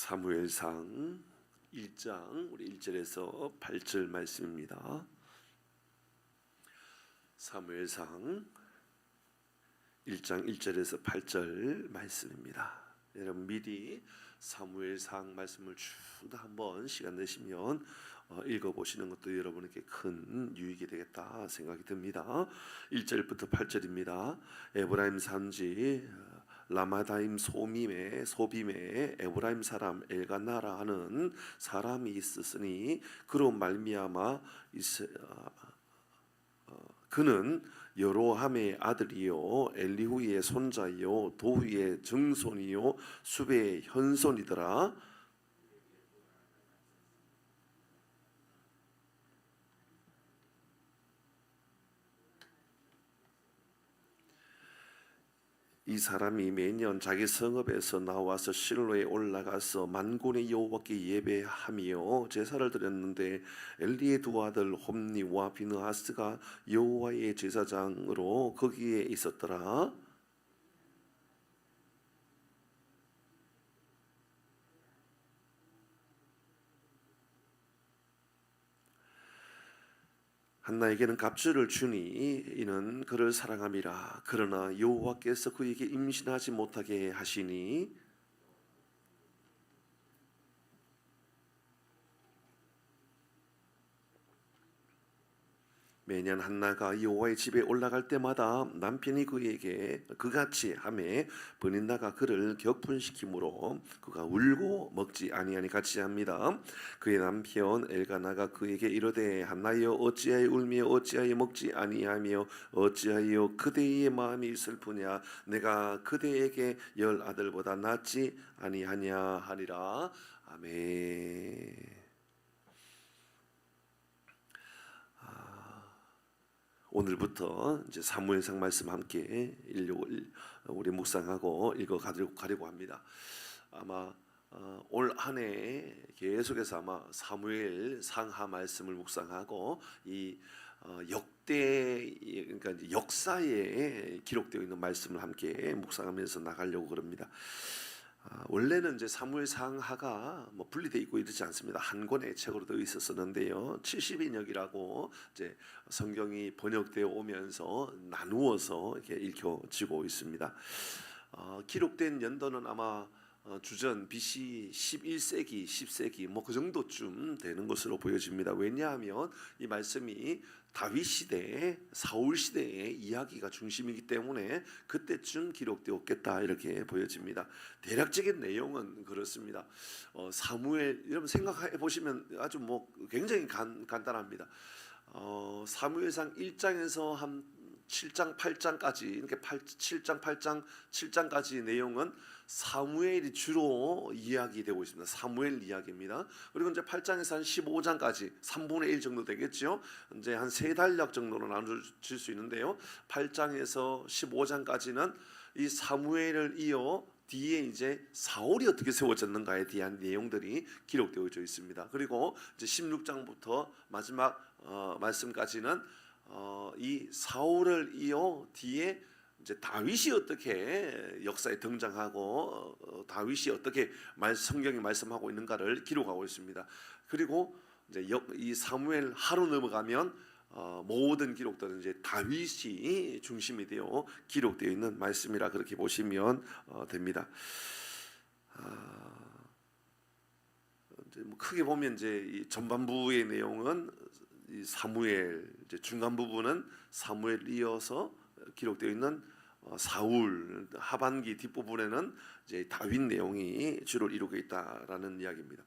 사무엘상 1장 우리 1절에서 8절 말씀입니다. 사무엘상 1장 1절에서 8절 말씀입니다. 여러분 미리 사무엘상 말씀을 쭉 한번 시간 내시면 읽어보시는 것도 여러분에게 큰 유익이 되겠다 생각이 듭니다. 1절부터 8절입니다. 에브라임 산지 라마다임 소빔에 에브라임 사람 엘가나라 하는 사람이 있었으니 그로 말미암아 그는 여로함의 아들이요 엘리후의 손자요 도후의 증손이요 수베의 현손이더라. 이 사람이 매년 자기 성읍에서 나와서 실로에 올라가서 만군의 여호와께 예배하며 제사를 드렸는데 엘리의 두 아들 홈니와 비느하스가 여호와의 제사장으로 거기에 있었더라. 한나에게는 갑주를 주니 이는 그를 사랑함이라. 그러나 여호와께서 그에게 임신하지 못하게 하시니 매년 한나가 여호와의 집에 올라갈 때마다 남편이 그에게 그같이 하매 버닌나가 그를 격분시키므로 그가 울고 먹지 아니하니 같이 합니다. 그의 남편 엘가나가 그에게 이르되 한나여 어찌하여 울며 어찌하여 먹지 아니하며 어찌하여 그대의 마음이 슬프냐 내가 그대에게 10 아들보다 낫지 아니하냐 하니라. 아멘. 오늘부터 이제 사무엘상 말씀 함께 우리 묵상하고 읽어 가려고 합니다. 아마 올 한 해 계속해서 아마 사무엘 상하 말씀을 묵상하고 이 역대 그러니까 이제 역사에 기록되어 있는 말씀을 함께 묵상하면서 나가려고 그럽니다. 원래는 이제 사무엘 상하가 분리되어 있고 이러지 않습니다. 한 권의 책으로 되어 있었는데요. 70인역이라고 이제 성경이 번역되어 오면서 나누어서 이렇게 읽혀지고 있습니다. 기록된 연도는 아마 주전 BC 11세기, 10세기 그 정도쯤 되는 것으로 보여집니다. 왜냐하면 이 말씀이 다윗 시대, 사울 시대의 이야기가 중심이기 때문에 그때쯤 기록되었겠다 이렇게 보여집니다. 대략적인 내용은 그렇습니다. 사무엘 여러분 생각해 보시면 아주 굉장히 간단합니다. 사무엘상 1장에서 한 7장 8장까지 이렇게 7장 8장 7장까지 내용은 사무엘이 주로 이야기되고 있습니다. 사무엘 이야기입니다. 그리고 이제 8장에서 한 15장까지 3분의 1 정도 되겠죠. 이제 한 3달력 정도로 나눠질 수 있는데요. 8장에서 15장까지는 이 사무엘을 이어 뒤에 이제 사울이 어떻게 세워졌는가에 대한 내용들이 기록되어 있습니다. 그리고 이제 16장부터 마지막 말씀까지는 이 사울을 이어 뒤에 이제 다윗이 어떻게 역사에 등장하고 다윗이 어떻게 성경이 말씀하고 있는가를 기록하고 있습니다. 그리고 이제 이 사무엘 하루 넘어가면 모든 기록들은 이제 다윗이 중심이 되어 기록되어 있는 말씀이라 그렇게 보시면 됩니다. 이제 크게 보면 이제 이 전반부의 내용은 이 사무엘, 이제 중간 부분은 사무엘 이어서 기록되어 있는 사울, 하반기 뒷부분에는 이제 다윗 내용이 주로 이루고 있다라는 이야기입니다.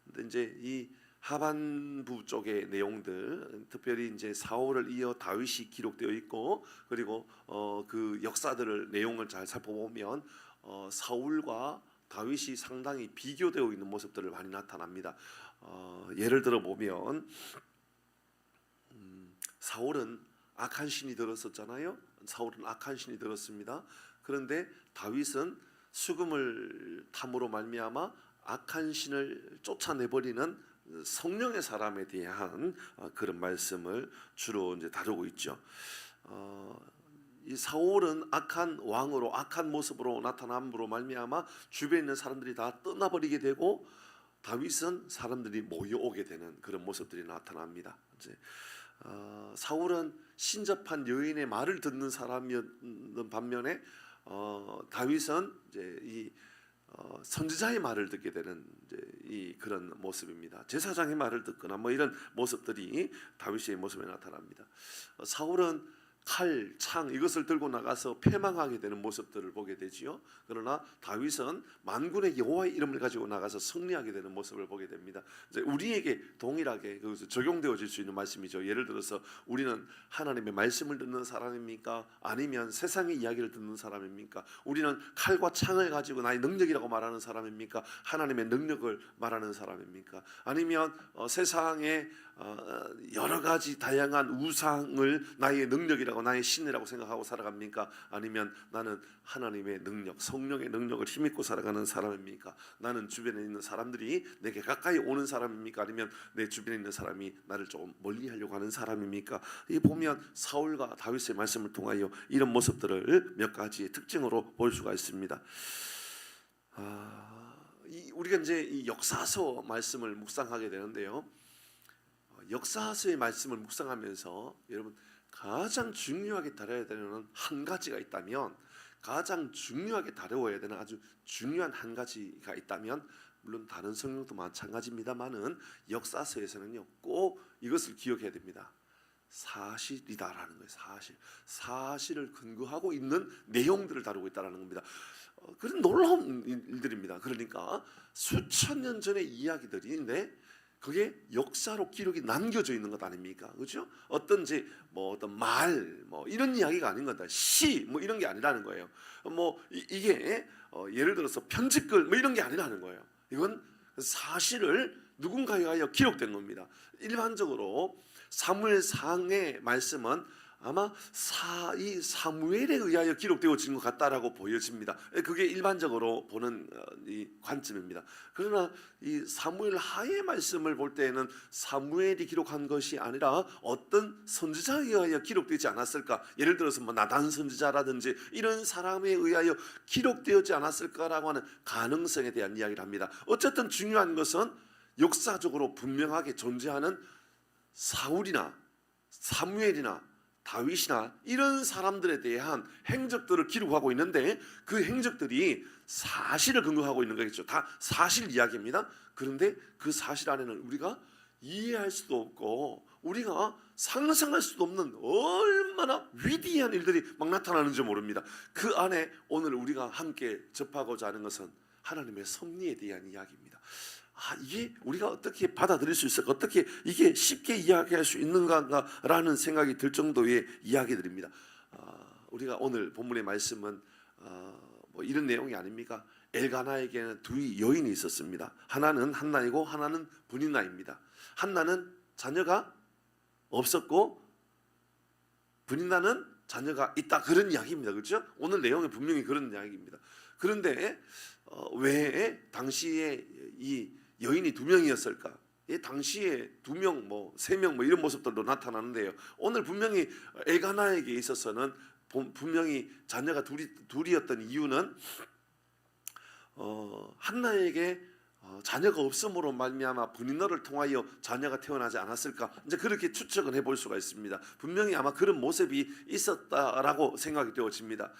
근데 이제 이 하반부 쪽의 내용들, 특별히 이제 사울을 이어 다윗이 기록되어 있고, 그리고 그 역사들을 내용을 잘 살펴보면 사울과 다윗이 상당히 비교되어 있는 모습들을 많이 나타납니다. 예를 들어 보면 사울은 악한 신이 들었었잖아요. 사울은 악한 신이 들었습니다. 그런데 다윗은 수금을 탐으로 말미암아 악한 신을 쫓아내버리는 성령의 사람에 대한 그런 말씀을 주로 이제 다루고 있죠. 이 사울은 악한 왕으로 악한 모습으로 나타남으로 말미암아 주변에 있는 사람들이 다 떠나버리게 되고 다윗은 사람들이 모여오게 되는 그런 모습들이 나타납니다. 이제 사울은 신접한 여인의 말을 듣는 사람이었는 반면에 다윗은 이제 이 선지자의 말을 듣게 되는 이제 이 그런 모습입니다. 제사장의 말을 듣거나 뭐 이런 모습들이 다윗의 모습에 나타납니다. 사울은 칼, 창 이것을 들고 나가서 패망하게 되는 모습들을 보게 되지요. 그러나 다윗은 만군의 여호와의 이름을 가지고 나가서 승리하게 되는 모습을 보게 됩니다. 이제 우리에게 동일하게 그것을 적용되어질 수 있는 말씀이죠. 예를 들어서 우리는 하나님의 말씀을 듣는 사람입니까? 아니면 세상의 이야기를 듣는 사람입니까? 우리는 칼과 창을 가지고 나의 능력이라고 말하는 사람입니까? 하나님의 능력을 말하는 사람입니까? 아니면 세상의 여러 가지 다양한 우상을 나의 능력이라고 나의 신이라고 생각하고 살아갑니까? 아니면 나는 하나님의 능력, 성령의 능력을 힘입고 살아가는 사람입니까? 나는 주변에 있는 사람들이 내게 가까이 오는 사람입니까? 아니면 내 주변에 있는 사람이 나를 조금 멀리하려고 하는 사람입니까? 이 보면 사울과 다윗의 말씀을 통하여 이런 모습들을 몇 가지의 특징으로 볼 수가 있습니다. 우리가 이제 이 역사서 말씀을 묵상하게 되는데요. 역사서의 말씀을 묵상하면서 여러분 가장 중요하게 다뤄야 되는 한 가지가 있다면, 가장 중요하게 다뤄야 되는 아주 중요한 한 가지가 있다면, 물론 다른 성경도 마찬가지입니다만은 역사서에서는요 꼭 이것을 기억해야 됩니다. 사실이다라는 거예요. 사실을 근거하고 있는 내용들을 다루고 있다라는 겁니다. 그런 놀라운 일들입니다. 그러니까 수천 년 전의 이야기들인데 그게 역사로 기록이 남겨져 있는 것 아닙니까? 그렇죠? 어떤 말 이런 이야기가 아닌 거다. 시 이런 게 아니라는 거예요. 이게 예를 들어서 편집글 이런 게 아니라는 거예요. 이건 사실을 누군가에 의하여 기록된 겁니다. 일반적으로 사무엘상의 말씀은 아마 이 사무엘에 의하여 기록되어진 것 같다라고 보여집니다. 그게 일반적으로 보는 이 관점입니다. 그러나 이 사무엘 하의 말씀을 볼 때에는 사무엘이 기록한 것이 아니라 어떤 선지자에 의하여 기록되지 않았을까? 예를 들어서 나단 선지자라든지 이런 사람에 의하여 기록되었지 않았을까라고 하는 가능성에 대한 이야기를 합니다. 어쨌든 중요한 것은 역사적으로 분명하게 존재하는 사울이나 사무엘이나 다윗이나 이런 사람들에 대한 행적들을 기록하고 있는데 그 행적들이 사실을 근거하고 있는 거겠죠. 다 사실 이야기입니다. 그런데 그 사실 안에는 우리가 이해할 수도 없고 우리가 상상할 수도 없는 얼마나 위대한 일들이 막 나타나는지 모릅니다. 그 안에 오늘 우리가 함께 접하고자 하는 것은 하나님의 섭리에 대한 이야기입니다. 이게 우리가 어떻게 받아들일 수 있을까? 어떻게 이게 쉽게 이야기할 수 있는가라는 생각이 들 정도의 이야기들입니다. 우리가 오늘 본문의 말씀은 이런 내용이 아닙니까? 엘가나에게는 두 여인이 있었습니다. 하나는 한나이고 하나는 브니나입니다. 한나는 자녀가 없었고 브니나는 자녀가 있다, 그런 이야기입니다. 그렇죠? 오늘 내용이 분명히 그런 이야기입니다. 그런데 왜 당시에 이 여인이 두 명이었을까? 당시에 두 명, 세 명 이런 모습들도 나타나는데요. 오늘 분명히 엘가나에게 있어서는 분명히 자녀가 둘이었던 이유는 한나에게 자녀가 없음으로 말미암아 브니너를 통하여 자녀가 태어나지 않았을까? 이제 그렇게 추측을 해볼 수가 있습니다. 분명히 아마 그런 모습이 있었다라고 생각이 되어집니다.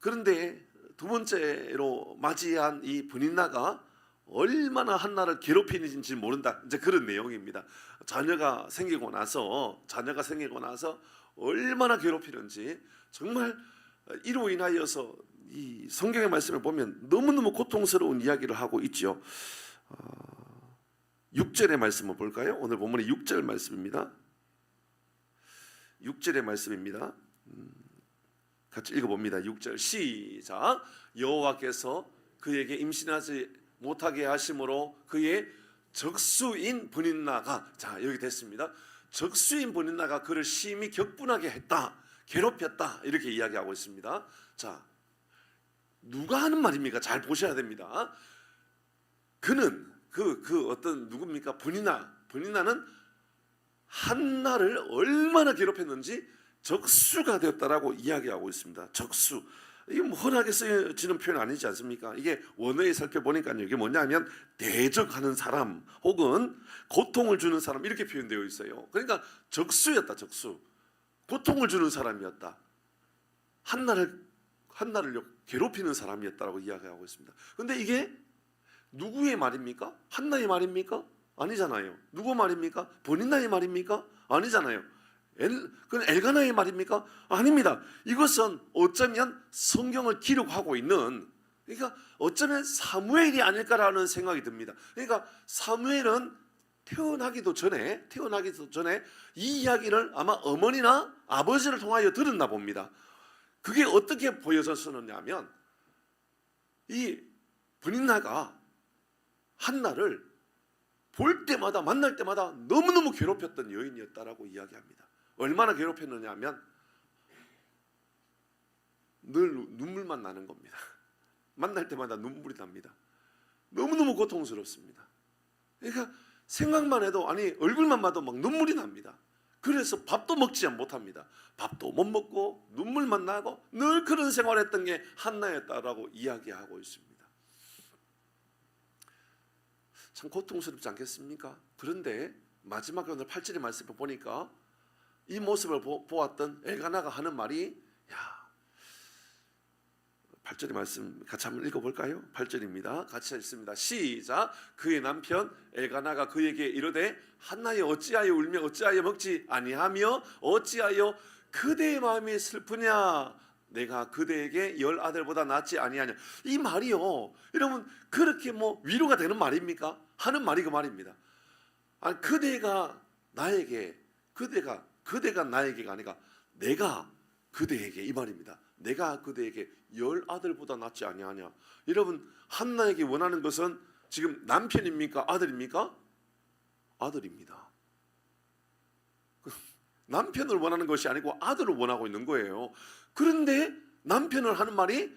그런데 두 번째로 맞이한 이 브니나가 얼마나 한나를 괴롭히는지 모른다, 이제 그런 내용입니다. 자녀가 생기고 나서 얼마나 괴롭히는지, 정말 이로 인하여서 이 성경의 말씀을 보면 너무너무 고통스러운 이야기를 하고 있죠. 6절의 말씀을 볼까요? 오늘 본문의 6절 말씀입니다. 6절의 말씀입니다. 같이 읽어봅니다. 6절 시작. 여호와께서 그에게 임신하지 못하게 하심으로 그의 적수인 브닌나가, 자 여기 됐습니다. 적수인 브닌나가 그를 심히 격분하게 했다, 괴롭혔다, 이렇게 이야기하고 있습니다. 자, 누가 하는 말입니까? 잘 보셔야 됩니다. 그는 어떤 누굽니까? 브니나는 한나를 얼마나 괴롭혔는지 적수가 되었다라고 이야기하고 있습니다. 적수. 이게 뭐 흔하게 쓰여지는 표현 아니지 않습니까? 이게 원어에 살펴보니까요. 이게 뭐냐면 대적하는 사람 혹은 고통을 주는 사람 이렇게 표현되어 있어요. 그러니까 적수였다. 적수. 고통을 주는 사람이었다. 한나를 괴롭히는 사람이었다라고 이야기하고 있습니다. 그런데 이게 누구의 말입니까? 한나의 말입니까? 아니잖아요. 누구 말입니까? 본인나의 말입니까? 아니잖아요. 그건 엘가나의 말입니까? 아닙니다. 이것은 어쩌면 성경을 기록하고 있는, 그러니까 어쩌면 사무엘이 아닐까라는 생각이 듭니다. 그러니까 사무엘은 태어나기도 전에 이 이야기를 아마 어머니나 아버지를 통하여 들었나 봅니다. 그게 어떻게 보여졌었느냐면 이 브닌나가 한나를 볼 때마다 만날 때마다 너무너무 괴롭혔던 여인이었다라고 이야기합니다. 얼마나 괴롭혔느냐 하면 늘 눈물만 나는 겁니다. 만날 때마다 눈물이 납니다. 너무너무 고통스럽습니다. 그러니까 생각만 해도 아니 얼굴만 봐도 막 눈물이 납니다. 그래서 밥도 먹지 못합니다. 밥도 못 먹고 눈물만 나고 늘 그런 생활했던 게 한나였다라고 이야기하고 있습니다. 참 고통스럽지 않겠습니까? 그런데 마지막에 오늘 8절의 말씀을 보니까 이 모습을 보았던 엘가나가 하는 말이 8절의 말씀 같이 한번 읽어볼까요? 8절입니다. 같이 읽습니다. 시작. 그의 남편 엘가나가 그에게 이르되 한나여 어찌하여 울며 어찌하여 먹지 아니하며 어찌하여 그대의 마음이 슬프냐 내가 그대에게 10 아들보다 낫지 아니하냐. 이 말이요 여러분 그렇게 뭐 위로가 되는 말입니까? 하는 말이 그 말입니다. 아니 그대가 나에게 그대가 나에게가 아니라 내가 그대에게 이 말입니다. 내가 그대에게 10 아들보다 낫지 아니하냐. 여러분 한나에게 원하는 것은 지금 남편입니까? 아들입니까? 아들입니다. 남편을 원하는 것이 아니고 아들을 원하고 있는 거예요. 그런데 남편을 하는 말이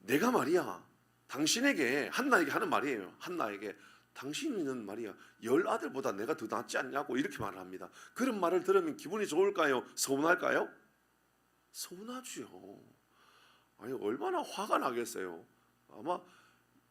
내가 말이야 당신에게 한나에게 하는 말이에요. 한나에게 당신은 말이야 10 아들보다 내가 더 낫지 않냐고 이렇게 말을 합니다. 그런 말을 들으면 기분이 좋을까요? 서운할까요? 서운하지요. 아니 얼마나 화가 나겠어요. 아마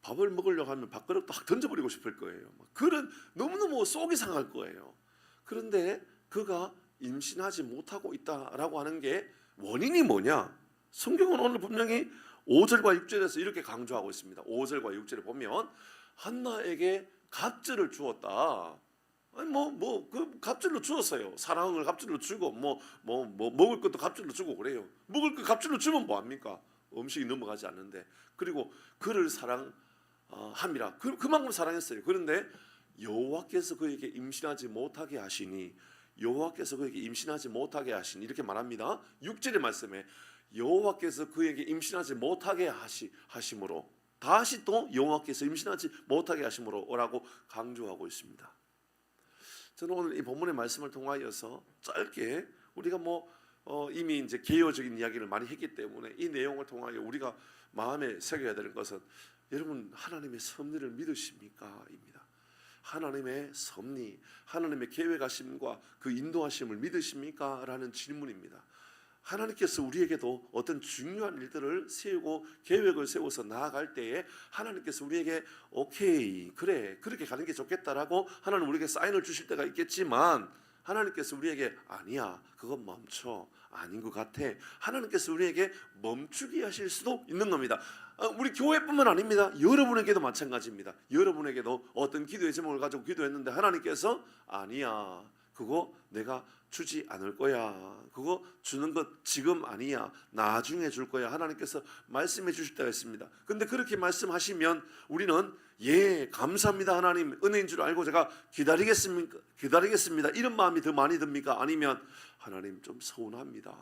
밥을 먹으려고 하면 밥그릇도 확 던져버리고 싶을 거예요. 그런 너무너무 속이 상할 거예요. 그런데 그가 임신하지 못하고 있다라고 하는 게 원인이 뭐냐? 성경은 오늘 분명히 5절과 6절에서 이렇게 강조하고 있습니다. 5절과 6절에 보면 한나에게 갑절을 주었다. 아니 그 갑절로 주었어요. 사랑을 갑절로 주고 먹을 것도 갑절로 주고 그래요. 먹을 것 갑절로 주면 뭐 합니까? 음식이 넘어가지 않는데. 그리고 그를 사랑함이라 그만큼 사랑했어요. 그런데 여호와께서 그에게 임신하지 못하게 하시니 이렇게 말합니다. 6절의 말씀에 여호와께서 그에게 임신하지 못하게 하심으로 다시 또 여호와께서 임신하지 못하게 하심으로라고 강조하고 있습니다. 저는 오늘 이 본문의 말씀을 통하여서 짧게 우리가 이미 이제 개요적인 이야기를 많이 했기 때문에 이 내용을 통하여 우리가 마음에 새겨야 되는 것은 여러분 하나님의 섭리를 믿으십니까? 입니다. 하나님의 섭리, 하나님의 계획하심과 그 인도하심을 믿으십니까? 라는 질문입니다. 하나님께서 우리에게도 어떤 중요한 일들을 세우고 계획을 세워서 나아갈 때에 하나님께서 우리에게 오케이 그래 그렇게 가는 게 좋겠다라고 하나님 우리에게 사인을 주실 때가 있겠지만 하나님께서 우리에게 아니야 그건 멈춰 아닌 것 같아 하나님께서 우리에게 멈추게 하실 수도 있는 겁니다. 우리 교회뿐만 아닙니다. 여러분에게도 마찬가지입니다. 여러분에게도 어떤 기도의 제목을 가지고 기도했는데 하나님께서 아니야 그거 내가 주지 않을 거야. 그거 주는 것 지금 아니야. 나중에 줄 거야. 하나님께서 말씀해 주실 때가 있습니다. 근데 그렇게 말씀하시면 우리는 예 감사합니다 하나님 은혜인 줄 알고 제가 기다리겠습니다 이런 마음이 더 많이 듭니까? 아니면 하나님 좀 서운합니다.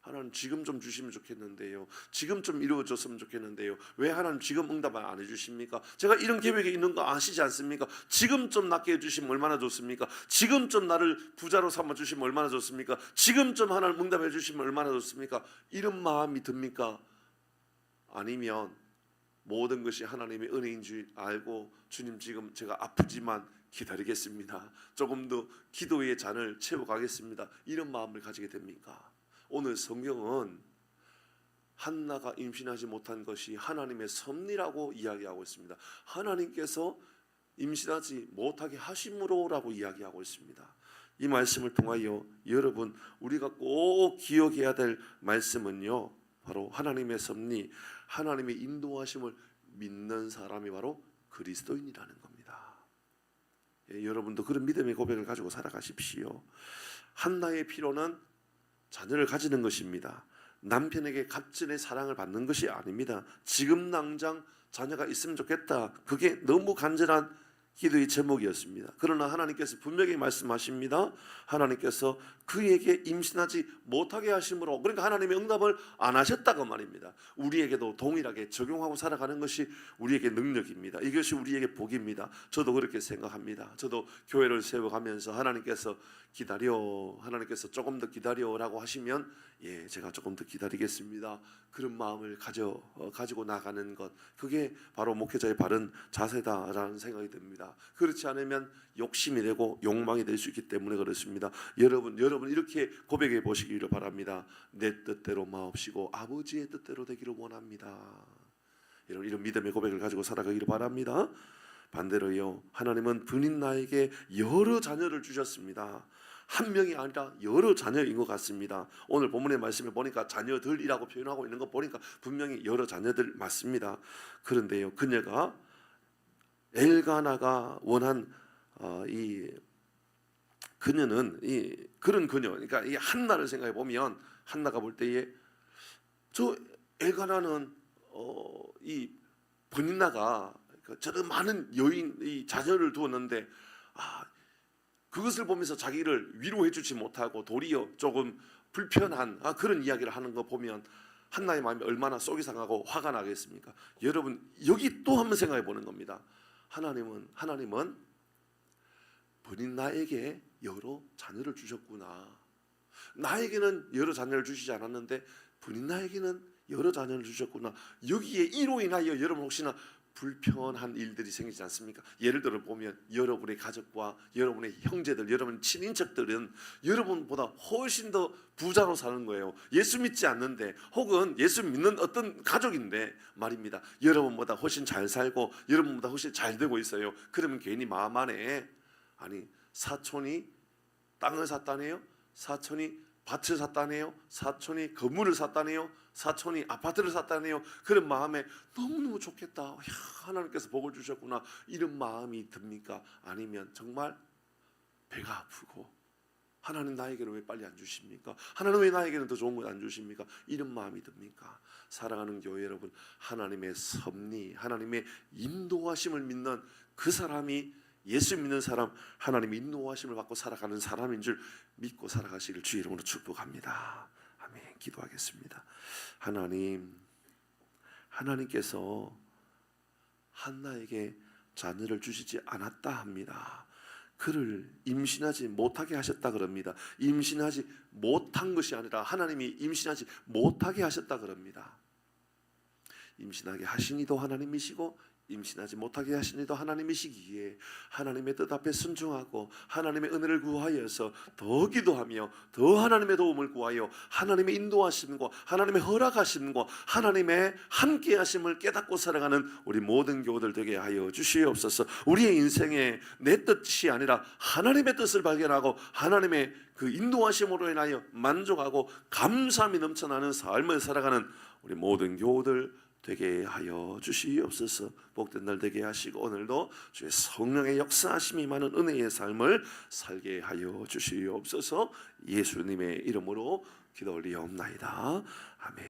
하나님 지금 좀 주시면 좋겠는데요. 지금 좀 이루어졌으면 좋겠는데요. 왜 하나님 지금 응답을 안 해주십니까? 제가 이런 계획이 있는 거 아시지 않습니까? 지금 좀 낫게 해주시면 얼마나 좋습니까? 지금 좀 나를 부자로 삼아주시면 얼마나 좋습니까? 지금 좀 하나님 응답해 주시면 얼마나 좋습니까? 이런 마음이 듭니까? 아니면 모든 것이 하나님의 은혜인 줄 알고 주님 지금 제가 아프지만 기다리겠습니다. 조금 더 기도의 잔을 채워가겠습니다. 이런 마음을 가지게 됩니까? 오늘 성경은 한나가 임신하지 못한 것이 하나님의 섭리라고 이야기하고 있습니다. 하나님께서 임신하지 못하게 하심으로라고 이야기하고 있습니다. 이 말씀을 통하여 여러분 우리가 꼭 기억해야 될 말씀은요, 바로 하나님의 섭리, 하나님의 인도하심을 믿는 사람이 바로 그리스도인이라는 겁니다. 예, 여러분도 그런 믿음의 고백을 가지고 살아가십시오. 한나의 필요는 자녀를 가지는 것입니다. 남편에게 갑절의 사랑을 받는 것이 아닙니다. 지금 당장 자녀가 있으면 좋겠다, 그게 너무 간절한 기도의 제목이었습니다. 그러나 하나님께서 분명히 말씀하십니다. 하나님께서 그에게 임신하지 못하게 하심으로, 그러니까 하나님의 응답을 안 하셨다고 말입니다. 우리에게도 동일하게 적용하고 살아가는 것이 우리에게 능력입니다. 이것이 우리에게 복입니다. 저도 그렇게 생각합니다. 저도 교회를 세워가면서 하나님께서 기다려, 하나님께서 조금 더 기다려라고 하시면 예, 제가 조금 더 기다리겠습니다. 그런 마음을 가지고 나가는 것, 그게 바로 목회자의 바른 자세다라는 생각이 듭니다. 그렇지 않으면 욕심이 되고 욕망이 될 수 있기 때문에 그렇습니다. 여러분 이렇게 고백해 보시기를 바랍니다. 내 뜻대로 마옵시고 아버지의 뜻대로 되기를 원합니다. 이런 믿음의 고백을 가지고 살아가기를 바랍니다. 반대로요, 하나님은 분인 나에게 여러 자녀를 주셨습니다. 한 명이 아니라 여러 자녀인 것 같습니다. 오늘 본문의 말씀을 보니까 자녀들이라고 표현하고 있는 거 보니까 분명히 여러 자녀들 맞습니다. 그런데요, 그녀가 엘가나가 원한 그녀는 그런 그녀, 그러니까 이 한나를 생각해 보면 한나가 볼 때에 저 엘가나는 이 브닌나가 저런 많은 여인 이 자녀를 두었는데 그것을 보면서 자기를 위로해 주지 못하고 도리어 조금 불편한 그런 이야기를 하는 거 보면 한나의 마음이 얼마나 속이 상하고 화가 나겠습니까? 여러분 여기 또 한번 생각해 보는 겁니다. 하나님은 브닌나에게 여러 자녀를 주셨구나. 나에게는 여러 자녀를 주시지 않았는데 브닌나에게는 여러 자녀를 주셨구나. 여기에 이로 인하여 여러분 혹시나 불편한 일들이 생기지 않습니까? 예를 들어 보면 여러분의 가족과 여러분의 형제들, 여러분 친인척들은 여러분보다 훨씬 더 부자로 사는 거예요. 예수 믿지 않는데, 혹은 예수 믿는 어떤 가족인데 말입니다, 여러분보다 훨씬 잘 살고 여러분보다 훨씬 잘 되고 있어요. 그러면 괜히 마음 안에 사촌이 땅을 샀다네요, 사촌이 밭을 샀다네요, 사촌이 건물을 샀다네요, 사촌이 아파트를 샀다네요. 그런 마음에 너무너무 좋겠다, 하나님께서 복을 주셨구나, 이런 마음이 듭니까? 아니면 정말 배가 아프고 하나님 나에게는 왜 빨리 안 주십니까? 하나님 왜 나에게는 더 좋은 걸 안 주십니까? 이런 마음이 듭니까? 사랑하는 교회 여러분, 하나님의 섭리, 하나님의 인도하심을 믿는 그 사람이, 예수 믿는 사람, 하나님의 인도하심을 받고 살아가는 사람인 줄 믿고 살아가시길 주의 이름으로 축복합니다. 아멘. 기도하겠습니다. 하나님께서 한나에게 자녀를 주시지 않았다 합니다. 그를 임신하지 못하게 하셨다 그럽니다. 임신하지 못한 것이 아니라 하나님이 임신하지 못하게 하셨다 그럽니다. 임신하게 하신 이도 하나님이시고 임신하지 못하게 하신 이도 하나님이시기에 하나님의 뜻 앞에 순종하고 하나님의 은혜를 구하여서 더 기도하며 더 하나님의 도움을 구하여 하나님의 인도하심과 하나님의 허락하심과 하나님의 함께하심을 깨닫고 살아가는 우리 모든 교우들 되게 하여 주시옵소서. 우리의 인생에 내 뜻이 아니라 하나님의 뜻을 발견하고 하나님의 그 인도하심으로 인하여 만족하고 감사함이 넘쳐나는 삶을 살아가는 우리 모든 교우들 되게 하여 주시옵소서. 복된 날 되게 하시고 오늘도 주의 성령의 역사하심이 많은 은혜의 삶을 살게 하여 주시옵소서. 예수님의 이름으로 기도 올리옵나이다. 아멘.